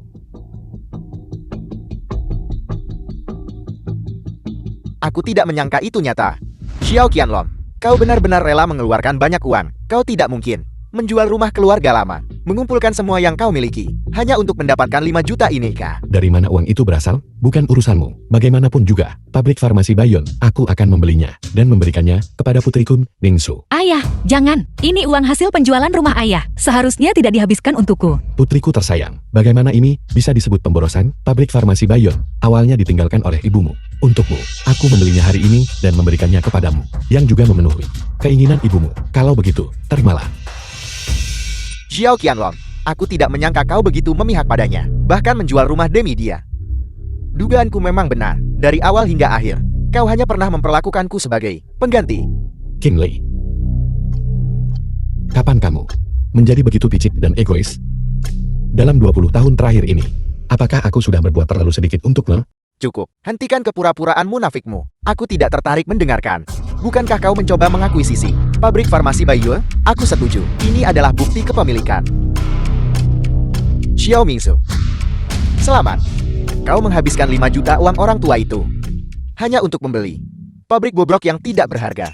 Aku tidak menyangka itu nyata. Xiao Qianlong, kau benar-benar rela mengeluarkan banyak uang. Kau tidak mungkin menjual rumah keluarga lama, mengumpulkan semua yang kau miliki, hanya untuk mendapatkan 5 juta ini, kah? Dari mana uang itu berasal? Bukan urusanmu. Bagaimanapun juga, pabrik farmasi Bayon, aku akan membelinya dan memberikannya kepada putriku, Ningsu. Ayah, jangan. Ini uang hasil penjualan rumah ayah. Seharusnya tidak dihabiskan untukku. Putriku tersayang, bagaimana ini bisa disebut pemborosan? Pabrik farmasi Bayon awalnya ditinggalkan oleh ibumu. Untukmu, aku membelinya hari ini dan memberikannya kepadamu, yang juga memenuhi keinginan ibumu. Kalau begitu, terimalah. Xiao Qianlong, aku tidak menyangka kau begitu memihak padanya, bahkan menjual rumah demi dia. Dugaanku memang benar, dari awal hingga akhir. Kau hanya pernah memperlakukanku sebagai pengganti. Qin Lei, kapan kamu menjadi begitu picik dan egois? Dalam 20 tahun terakhir ini, apakah aku sudah berbuat terlalu sedikit untukmu? Cukup, hentikan kepura-puraan munafikmu. Aku tidak tertarik mendengarkan. Bukankah kau mencoba mengakuisisi pabrik farmasi Baiyue? Aku setuju. Ini adalah bukti kepemilikan. Xiao Mingsu, selamat. Kau menghabiskan 5 juta uang orang tua itu hanya untuk membeli pabrik bobrok yang tidak berharga.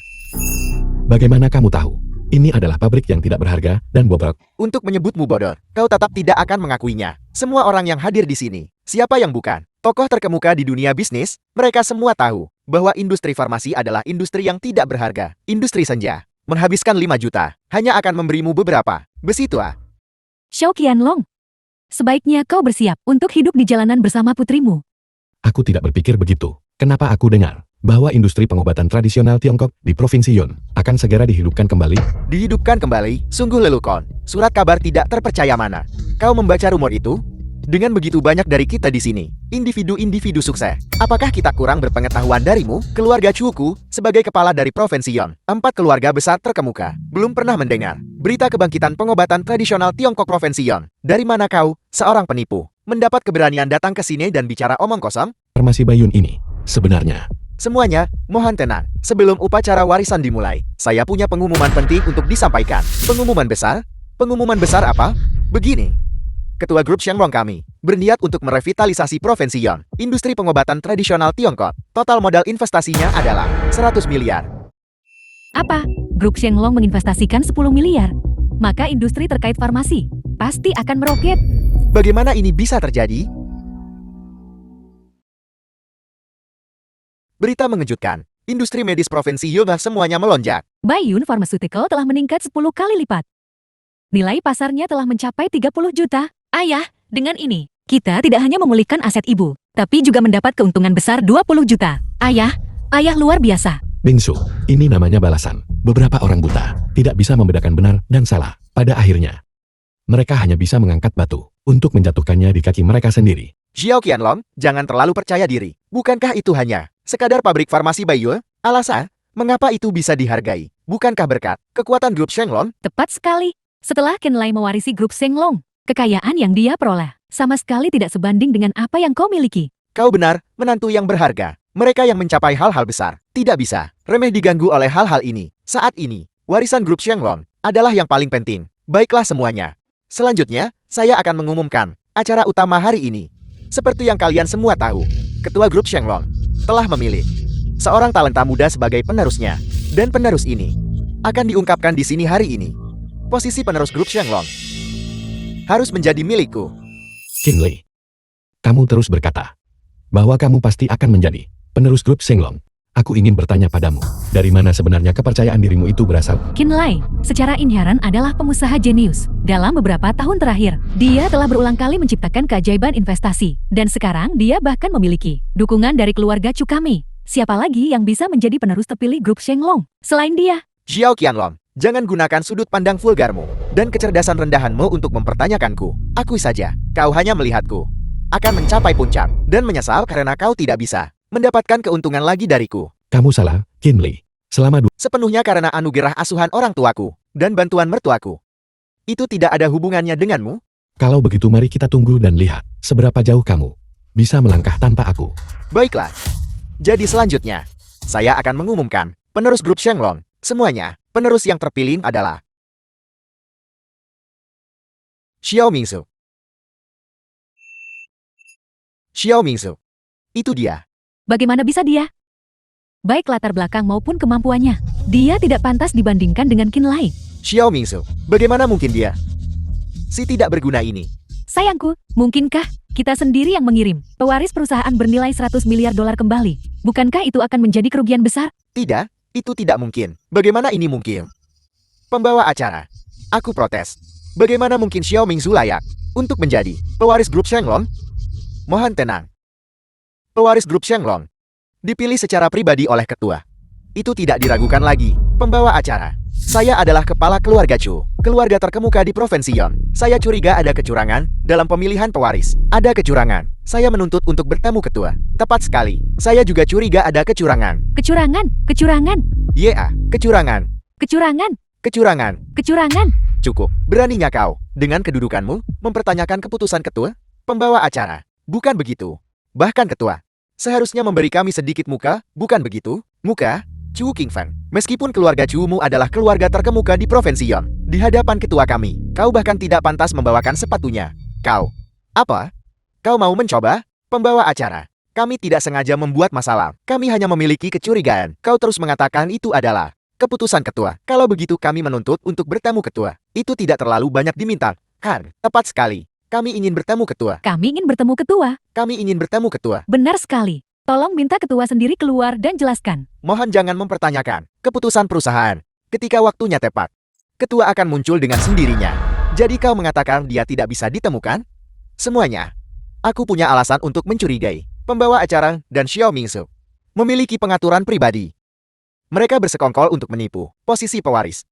Bagaimana kamu tahu? Ini adalah pabrik yang tidak berharga dan bobrok. Untuk menyebutmu bodoh, kau tetap tidak akan mengakuinya. Semua orang yang hadir di sini, siapa yang bukan tokoh terkemuka di dunia bisnis, mereka semua tahu bahwa industri farmasi adalah industri yang tidak berharga. Industri senja. Menghabiskan 5 juta, hanya akan memberimu beberapa besi tua. Xiao Qianlong, sebaiknya kau bersiap untuk hidup di jalanan bersama putrimu. Aku tidak berpikir begitu. Kenapa aku dengar bahwa industri pengobatan tradisional Tiongkok di Provinsi Yun akan segera dihidupkan kembali? Dihidupkan kembali, sungguh lelukon. Surat kabar tidak terpercaya mana. Kau membaca rumor itu? Dengan begitu banyak dari kita di sini, individu-individu sukses, apakah kita kurang berpengetahuan darimu? Keluarga Chuku, sebagai kepala dari Provinsi Yon, 4 keluarga besar terkemuka, belum pernah mendengar berita kebangkitan pengobatan tradisional Tiongkok Provinsi Yon. Dari mana kau, seorang penipu, mendapat keberanian datang ke sini dan bicara omong kosong? Farmasi Bayon ini, sebenarnya. Semuanya, mohon tenang. Sebelum upacara warisan dimulai, saya punya pengumuman penting untuk disampaikan. Pengumuman besar? Pengumuman besar apa? Begini. Ketua grup Shenglong kami berniat untuk merevitalisasi Provinsi Yon, industri pengobatan tradisional Tiongkok. Total modal investasinya adalah 100 miliar. Apa? Grup Shenglong menginvestasikan 10 miliar. Maka industri terkait farmasi pasti akan meroket. Bagaimana ini bisa terjadi? Berita mengejutkan. Industri medis Provinsi Yon semuanya melonjak. Baiyun Pharmaceutical telah meningkat 10 kali lipat. Nilai pasarnya telah mencapai 30 juta. Ayah, dengan ini, kita tidak hanya memulihkan aset ibu, tapi juga mendapat keuntungan besar 20 juta. Ayah luar biasa. Ningsu, ini namanya balasan. Beberapa orang buta tidak bisa membedakan benar dan salah. Pada akhirnya, mereka hanya bisa mengangkat batu untuk menjatuhkannya di kaki mereka sendiri. Xiao Qianlong, jangan terlalu percaya diri. Bukankah itu hanya sekadar pabrik farmasi Baiyue? Alasan, mengapa itu bisa dihargai? Bukankah berkat kekuatan grup Shenglong? Tepat sekali. Setelah Qin Lei mewarisi grup Shenglong, kekayaan yang dia peroleh sama sekali tidak sebanding dengan apa yang kau miliki. Kau benar, menantu yang berharga. Mereka yang mencapai hal-hal besar, tidak bisa remeh diganggu oleh hal-hal ini. Saat ini, warisan grup Shenglong adalah yang paling penting. Baiklah semuanya. Selanjutnya, saya akan mengumumkan acara utama hari ini. Seperti yang kalian semua tahu, Ketua grup Shenglong telah memilih seorang talenta muda sebagai penerusnya. Dan penerus ini akan diungkapkan di sini hari ini. Posisi penerus grup Shenglong harus menjadi milikku. Qin Lei, kamu terus berkata bahwa kamu pasti akan menjadi penerus grup Shenglong. Aku ingin bertanya padamu, dari mana sebenarnya kepercayaan dirimu itu berasal? Qin Lei, secara inheren adalah pengusaha jenius. Dalam beberapa tahun terakhir, dia telah berulang kali menciptakan keajaiban investasi. Dan sekarang dia bahkan memiliki dukungan dari keluarga Chu kami. Siapa lagi yang bisa menjadi penerus terpilih grup Shenglong selain dia? Xiao Qianlong, jangan gunakan sudut pandang vulgarmu dan kecerdasan rendahanmu untuk mempertanyakanku. Akui saja, kau hanya melihatku akan mencapai puncak dan menyesal karena kau tidak bisa mendapatkan keuntungan lagi dariku. Kamu salah, Kinley. Selama Sepenuhnya karena anugerah asuhan orang tuaku dan bantuan mertuaku. Itu tidak ada hubungannya denganmu? Kalau begitu mari kita tunggu dan lihat seberapa jauh kamu bisa melangkah tanpa aku. Baiklah. Jadi selanjutnya, saya akan mengumumkan penerus grup Shenlong. Semuanya, penerus yang terpilih adalah Xiao Mingsu. Xiao Mingsu. Itu dia. Bagaimana bisa dia? Baik latar belakang maupun kemampuannya, dia tidak pantas dibandingkan dengan Kinlay. Xiao Mingsu. Bagaimana mungkin dia? Si tidak berguna ini. Sayangku, mungkinkah kita sendiri yang mengirim pewaris perusahaan bernilai 100 miliar dolar kembali? Bukankah itu akan menjadi kerugian besar? Tidak, itu tidak mungkin. Bagaimana ini mungkin? Pembawa acara. Aku protes. Bagaimana mungkin Xiao Mingsu layak untuk menjadi pewaris grup Shenlong? Mohon tenang. Pewaris grup Shenlong dipilih secara pribadi oleh ketua. Itu tidak diragukan lagi. Pembawa acara. Saya adalah kepala keluarga Chu, keluarga terkemuka di Provinsi Yon. Saya curiga ada kecurangan dalam pemilihan pewaris. Ada kecurangan. Saya menuntut untuk bertemu ketua. Tepat sekali. Saya juga curiga ada kecurangan. Kecurangan, kecurangan, Ya, kecurangan. kecurangan, Kecurangan. kecurangan. Cukup. Beraninya kau, dengan kedudukanmu, mempertanyakan keputusan ketua? Pembawa acara. Bukan begitu. Bahkan ketua. Seharusnya memberi kami sedikit muka, bukan begitu? Muka? Chu Qingfeng. Meskipun keluarga Chu-mu adalah keluarga terkemuka di Provinsi Yon, di hadapan ketua kami, kau bahkan tidak pantas membawakan sepatunya. Kau. Apa? Kau mau mencoba? Pembawa acara. Kami tidak sengaja membuat masalah. Kami hanya memiliki kecurigaan. Kau terus mengatakan itu adalah keputusan ketua. Kalau begitu kami menuntut untuk bertemu ketua. Itu tidak terlalu banyak diminta. Kan? Tepat sekali. Kami ingin bertemu ketua. Kami ingin bertemu ketua. Kami ingin bertemu ketua. Benar sekali. Tolong minta ketua sendiri keluar dan jelaskan. Mohon jangan mempertanyakan keputusan perusahaan. Ketika waktunya tepat, ketua akan muncul dengan sendirinya. Jadi kau mengatakan dia tidak bisa ditemukan? Semuanya. Aku punya alasan untuk mencurigai pembawa acara dan Xiao Mingsu memiliki pengaturan pribadi. Mereka bersekongkol untuk menipu posisi pewaris.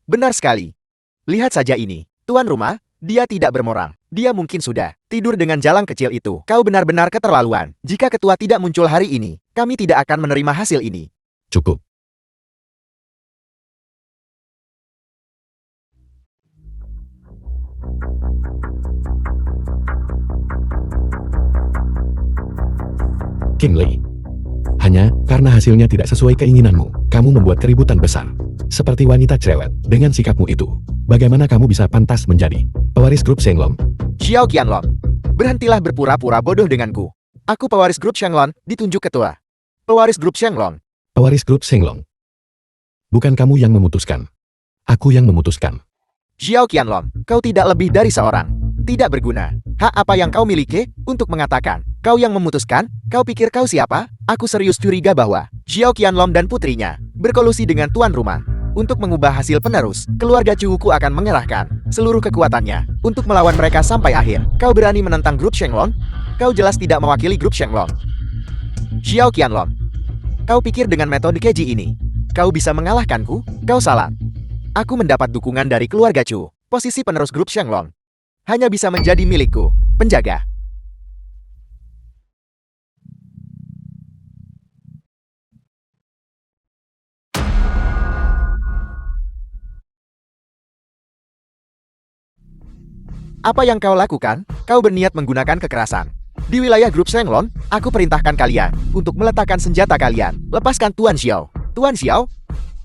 Benar sekali. Lihat saja ini. Tuan rumah, dia tidak bermoral. Dia mungkin sudah tidur dengan jalang kecil itu. Kau benar-benar keterlaluan. Jika ketua tidak muncul hari ini, kami tidak akan menerima hasil ini. Cukup. Kinley. Hanya karena hasilnya tidak sesuai keinginanmu, kamu membuat keributan besar. Seperti wanita cerewet, dengan sikapmu itu, bagaimana kamu bisa pantas menjadi pewaris grup Shenlong? Xiao Qianlong, berhentilah berpura-pura bodoh denganku. Aku pewaris grup Shenlong, ditunjuk ketua. Pewaris grup Shenlong. Pewaris grup Shenlong. Bukan kamu yang memutuskan. Aku yang memutuskan. Xiao Qianlong, kau tidak lebih dari seorang. Tidak berguna. Hak apa yang kau miliki untuk mengatakan? Kau yang memutuskan? Kau pikir kau siapa? Aku serius curiga bahwa Xiao Qianlong dan putrinya berkolusi dengan tuan rumah untuk mengubah hasil penerus. Keluarga Chuku akan mengerahkan seluruh kekuatannya untuk melawan mereka sampai akhir. Kau berani menentang grup Shenlong? Kau jelas tidak mewakili grup Shenlong. Xiao Qianlong, kau pikir dengan metode keji ini kau bisa mengalahkanku? Kau salah. Aku mendapat dukungan dari keluarga Chu. Posisi penerus grup Shenlong hanya bisa menjadi milikku. Penjaga. Apa yang kau lakukan? Kau berniat menggunakan kekerasan. Di wilayah grup Shenlong, aku perintahkan kalian untuk meletakkan senjata kalian. Lepaskan Tuan Xiao. Tuan Xiao?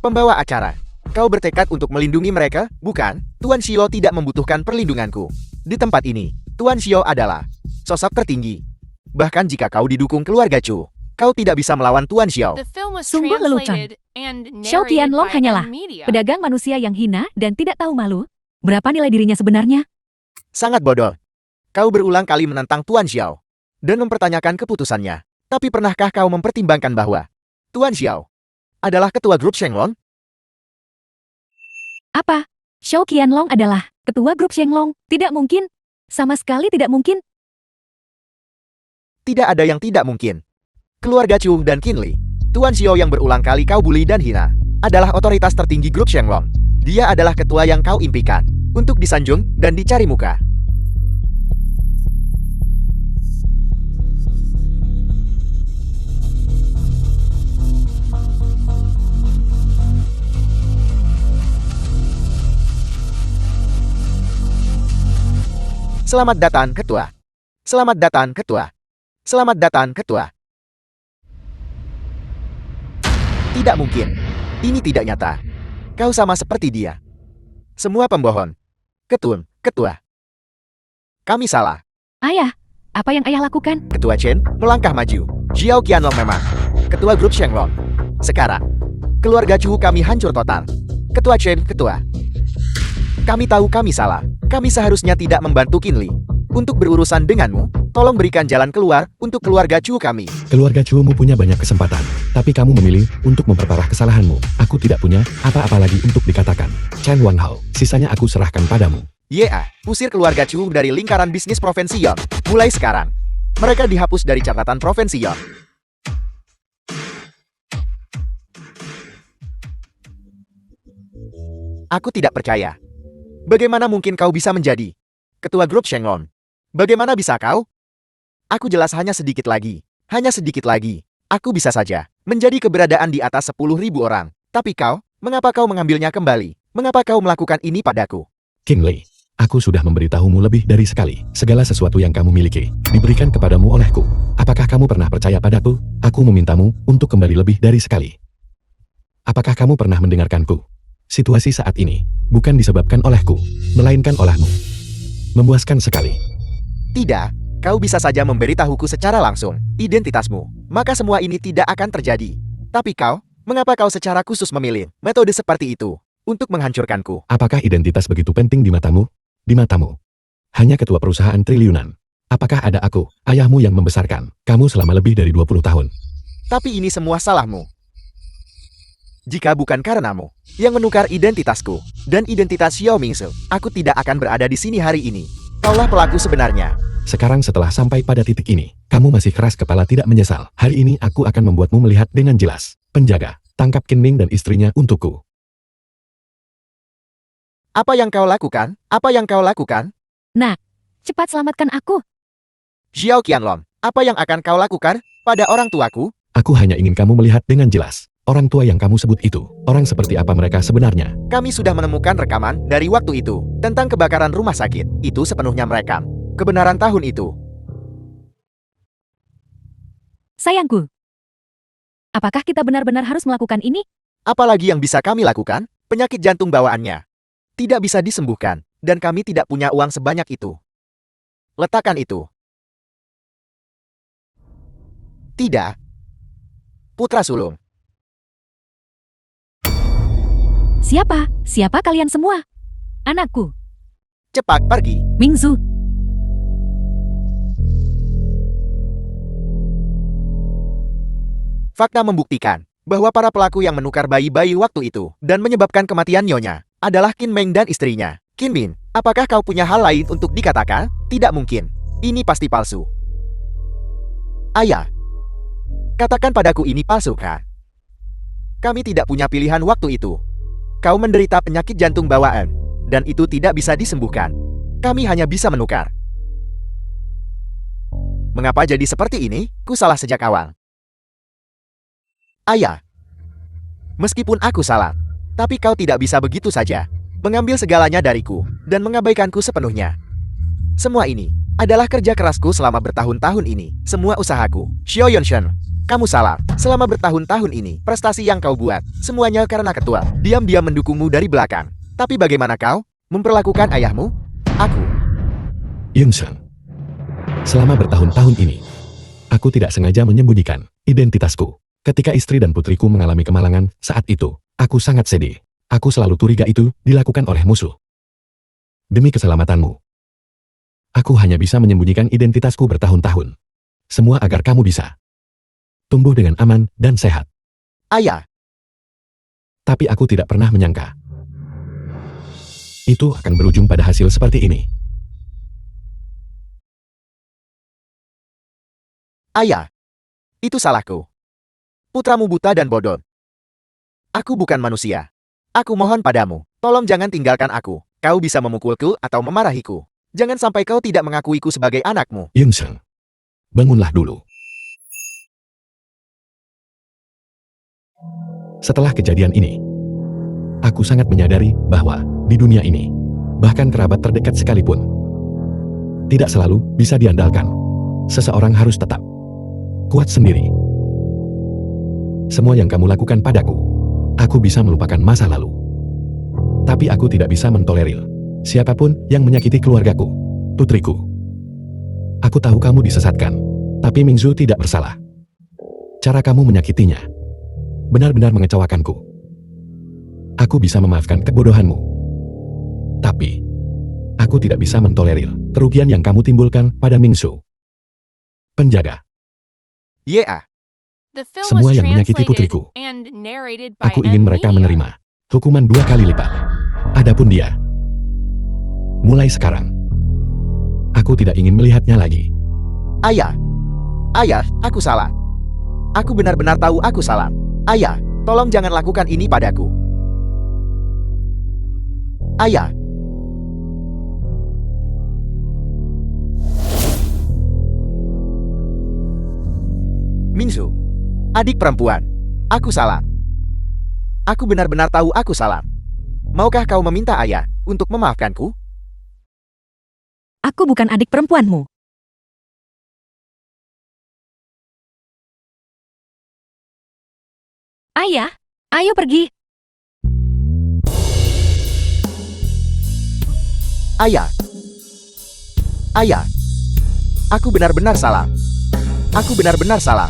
Pembawa acara. Kau bertekad untuk melindungi mereka, bukan? Tuan Xiao tidak membutuhkan perlindunganku. Di tempat ini, Tuan Xiao adalah sosok tertinggi. Bahkan jika kau didukung keluarga Chu, kau tidak bisa melawan Tuan Xiao. The film was Sungguh lelucon. translated and Xiao narrated Qianlong by hanyalah M-Media. pedagang manusia yang hina dan tidak tahu malu. Berapa nilai dirinya sebenarnya? Sangat bodoh. Kau berulang kali menentang Tuan Xiao dan mempertanyakan keputusannya. Tapi pernahkah kau mempertimbangkan bahwa Tuan Xiao adalah ketua grup Shenlong? Apa? Xiao Qianlong adalah ketua grup Shenlong? Tidak mungkin. Sama sekali tidak mungkin. Tidak ada yang tidak mungkin. Keluarga Chu dan Kinley, Tuan Xiao yang berulang kali kau bully dan hina, adalah otoritas tertinggi grup Shenlong. Dia adalah ketua yang kau impikan untuk disanjung dan dicari muka. Selamat datang, Ketua. Selamat datang, Ketua. Selamat datang, Ketua. Tidak mungkin. Ini tidak nyata. Kau sama seperti dia. Semua pembohong. Ketua. Kami salah. Ayah, apa yang ayah lakukan? Ketua Chen melangkah maju. Xiao Qianlong memang Ketua grup Shenglong. Sekarang, keluarga Chu kami hancur total. Ketua Chen, Ketua. Kami tahu kami salah. Kami seharusnya tidak membantu Qin Li. Untuk berurusan denganmu, tolong berikan jalan keluar untuk keluarga Chu kami. Keluarga Chumu punya banyak kesempatan, tapi kamu memilih untuk memperparah kesalahanmu. Aku tidak punya apa-apa lagi untuk dikatakan. Chen Wanhao, sisanya aku serahkan padamu. Ya, usir keluarga Chu dari lingkaran bisnis Provinsi Yon. Mulai sekarang, mereka dihapus dari catatan Provinsi Yon. Aku tidak percaya. Bagaimana mungkin kau bisa menjadi Ketua grup Shenglong? Bagaimana bisa kau? Aku jelas hanya sedikit lagi. Hanya sedikit lagi. Aku bisa saja menjadi keberadaan di atas 10.000 orang. Tapi kau, mengapa kau mengambilnya kembali? Mengapa kau melakukan ini padaku? Qin Li, aku sudah memberitahumu lebih dari sekali. Segala sesuatu yang kamu miliki, diberikan kepadamu olehku. Apakah kamu pernah percaya padaku? Aku memintamu untuk kembali lebih dari sekali. Apakah kamu pernah mendengarkanku? Situasi saat ini bukan disebabkan olehku, melainkan olehmu. Memuaskan sekali. Tidak, kau bisa saja memberitahuku secara langsung identitasmu. Maka semua ini tidak akan terjadi. Tapi kau, mengapa kau secara khusus memilih metode seperti itu untuk menghancurkanku? Apakah identitas begitu penting di matamu? Di matamu. Hanya ketua perusahaan triliunan. Apakah ada aku, ayahmu yang membesarkan kamu selama lebih dari 20 tahun? Tapi ini semua salahmu. Jika bukan karenamu yang menukar identitasku dan identitas Xiao Mingsu, aku tidak akan berada di sini hari ini. Kaulah pelaku sebenarnya. Sekarang setelah sampai pada titik ini, kamu masih keras kepala tidak menyesal. Hari ini aku akan membuatmu melihat dengan jelas. Penjaga, tangkap Qin Ming dan istrinya untukku. Apa yang kau lakukan? Apa yang kau lakukan? Nah, cepat selamatkan aku. Xiao Qianlong, apa yang akan kau lakukan pada orang tuaku? Aku hanya ingin kamu melihat dengan jelas. Orang tua yang kamu sebut itu, orang seperti apa mereka sebenarnya? Kami sudah menemukan rekaman dari waktu itu tentang kebakaran rumah sakit. Itu sepenuhnya merekam kebenaran tahun itu. Sayangku, apakah kita benar-benar harus melakukan ini? Apalagi yang bisa kami lakukan? Penyakit jantung bawaannya tidak bisa disembuhkan, dan kami tidak punya uang sebanyak itu. Letakkan itu. Tidak. Putra sulung. Siapa? Siapa kalian semua? Anakku, Cepat pergi. Mingzu. Fakta membuktikan bahwa para pelaku yang menukar bayi-bayi waktu itu dan menyebabkan kematian Nyonya adalah Qin Meng dan istrinya. Qin Min, apakah kau punya hal lain untuk dikatakan? Tidak mungkin. Ini pasti palsu. Ayah, katakan padaku ini palsu kan? Kami tidak punya pilihan waktu itu. Kau menderita penyakit jantung bawaan, dan itu tidak bisa disembuhkan. Kami hanya bisa menukar. Mengapa jadi seperti ini? Ku salah sejak awal. Ayah, meskipun aku salah, tapi kau tidak bisa begitu saja mengambil segalanya dariku dan mengabaikanku sepenuhnya. Semua ini adalah kerja kerasku selama bertahun-tahun ini. Semua usahaku. Xiao Yonshen, kamu salah. Selama bertahun-tahun ini, prestasi yang kau buat, semuanya karena ketua diam-diam mendukungmu dari belakang. Tapi bagaimana kau memperlakukan ayahmu? Aku. Yunsheng, selama bertahun-tahun ini, aku tidak sengaja menyembunyikan identitasku. Ketika istri dan putriku mengalami kemalangan saat itu, aku sangat sedih. Aku selalu curiga itu dilakukan oleh musuh. Demi keselamatanmu, aku hanya bisa menyembunyikan identitasku bertahun-tahun. Semua agar kamu bisa tumbuh dengan aman dan sehat. Ayah, Tapi aku tidak pernah menyangka itu akan berujung pada hasil seperti ini. ayah, itu salahku. Putramu buta dan bodoh. Aku bukan manusia. Aku mohon padamu, tolong jangan tinggalkan aku. Kau bisa memukulku atau memarahiku. Jangan sampai kau tidak mengakuiku sebagai anakmu. Yunsheng, bangunlah dulu. Setelah kejadian ini, aku sangat menyadari bahwa di dunia ini, bahkan kerabat terdekat sekalipun, tidak selalu bisa diandalkan. Seseorang harus tetap kuat sendiri. Semua yang kamu lakukan padaku, aku bisa melupakan masa lalu. Tapi aku tidak bisa mentolerir siapapun yang menyakiti keluargaku, putriku. Aku tahu kamu disesatkan, tapi Mingzu tidak bersalah. Cara kamu menyakitinya benar-benar mengecewakanku. Aku bisa memaafkan kebodohanmu, tapi aku tidak bisa mentolerir kerugian yang kamu timbulkan pada Mingzu. Penjaga. Ya, The film Semua was yang menyakiti translated putriku, and narrated by aku ingin M mereka Media. menerima hukuman 2 kali lipat. Adapun dia, mulai sekarang, aku tidak ingin melihatnya lagi. ayah. Ayah, aku salah. Aku benar-benar tahu aku salah. Ayah, tolong jangan lakukan ini padaku. Ayah. Mingzu, adik perempuan, aku salah. Aku benar-benar tahu aku salah. Maukah kau meminta ayah untuk memaafkanku? Aku bukan adik perempuanmu. Ayah, ayo pergi. Ayah. Ayah. Aku benar-benar salah. Aku benar-benar salah.